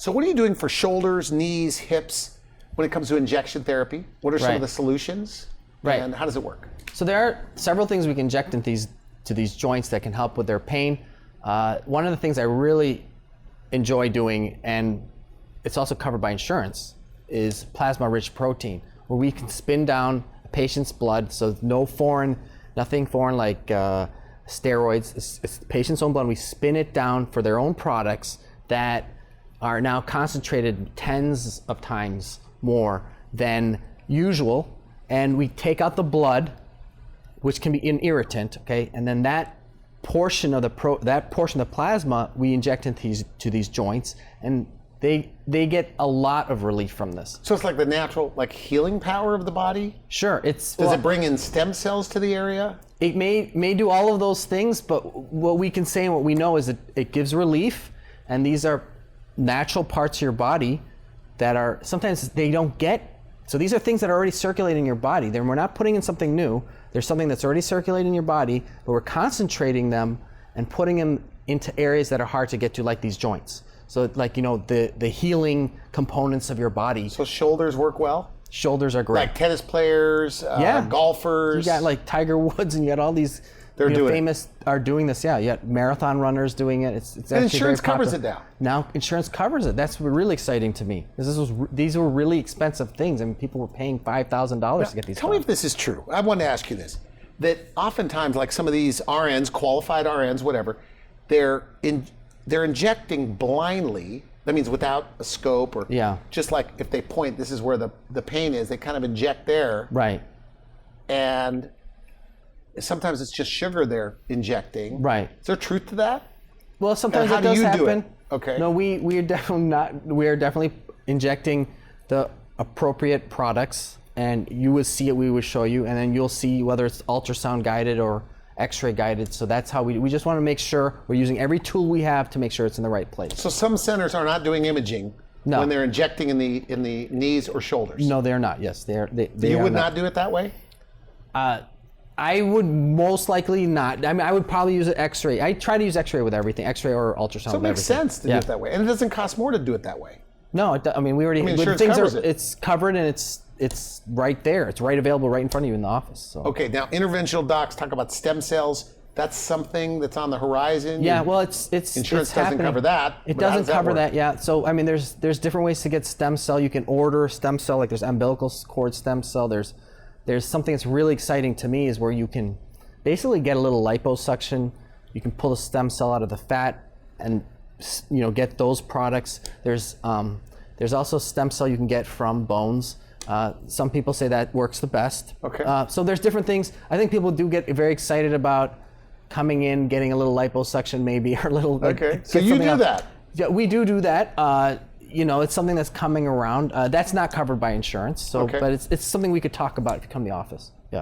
So what are you doing for shoulders, knees, hips when it comes to injection therapy? What are some of the solutions? Right. And how does it work? So there are several things we can inject into these joints that can help with their pain. One of the things I really enjoy doing, and it's also covered by insurance, is plasma-rich protein, where we can spin down a patient's blood, so nothing foreign like steroids. It's the patient's own blood, and we spin it down for their own products that are now concentrated tens of times more than usual, and we take out the blood, which can be an irritant, okay, and then that portion of the plasma we inject into these joints, and they get a lot of relief from this. So it's like the natural healing power of the body? Sure. Does it bring in stem cells to the area? It may do all of those things, but what we can say and what we know is that it gives relief, and these are natural parts of your body that are sometimes they don't get. So these are things that are already circulating in your body. We're not putting in something new. There's something that's already circulating in your body, but we're concentrating them and putting them into areas that are hard to get to, like these joints. So the healing components of your body. So shoulders work well? Shoulders are great. Like tennis players, golfers. You got like Tiger Woods, and you got all these famous are doing this. Yeah, you got marathon runners doing it. It's and insurance covers it now. Now insurance covers it. That's really exciting to me. These were really expensive things, and people were paying $5,000 to get these. Tell me if this is true. I want to ask you this: that oftentimes, like some of these RNs, qualified RNs, whatever, they're injecting blindly. That means without a scope, or just like if they point, this is where the pain is, they kind of inject there. Right. And sometimes it's just sugar they're injecting. Right. Is there truth to that? Well, sometimes it does happen. Do it? Okay. No, we are definitely not. We are definitely injecting the appropriate products, and you would see it. We would show you, and then you'll see whether it's ultrasound guided or X-ray guided. So that's how we just want to make sure we're using every tool we have to make sure it's in the right place. So some centers are not doing imaging when they're injecting in the knees or shoulders. No, they're not. Yes, they you would not do it that way? I would most likely not. I mean, I would probably use an X-ray. I try to use X-ray with everything, X-ray or ultrasound. So it makes sense to do it that way, and it doesn't cost more to do it that way. No, we already. Insurance covers it. It's covered, and it's right there. It's right available right in front of you in the office. So. Okay, now interventional docs talk about stem cells. That's something that's on the horizon. Yeah, well, it's insurance it's doesn't cover that. It doesn't cover that. Yeah. So I mean, there's different ways to get stem cell. You can order stem cell, like there's umbilical cord stem cell. There's something that's really exciting to me is where you can basically get a little liposuction. You can pull the stem cell out of the fat and get those products. There's also stem cell you can get from bones. Some people say that works the best. Okay. So there's different things. I think people do get very excited about coming in, getting a little liposuction maybe, or a little. Okay. So you do that? Yeah, we do that. It's something that's coming around. That's not covered by insurance. So, but it's something we could talk about if you come to the office.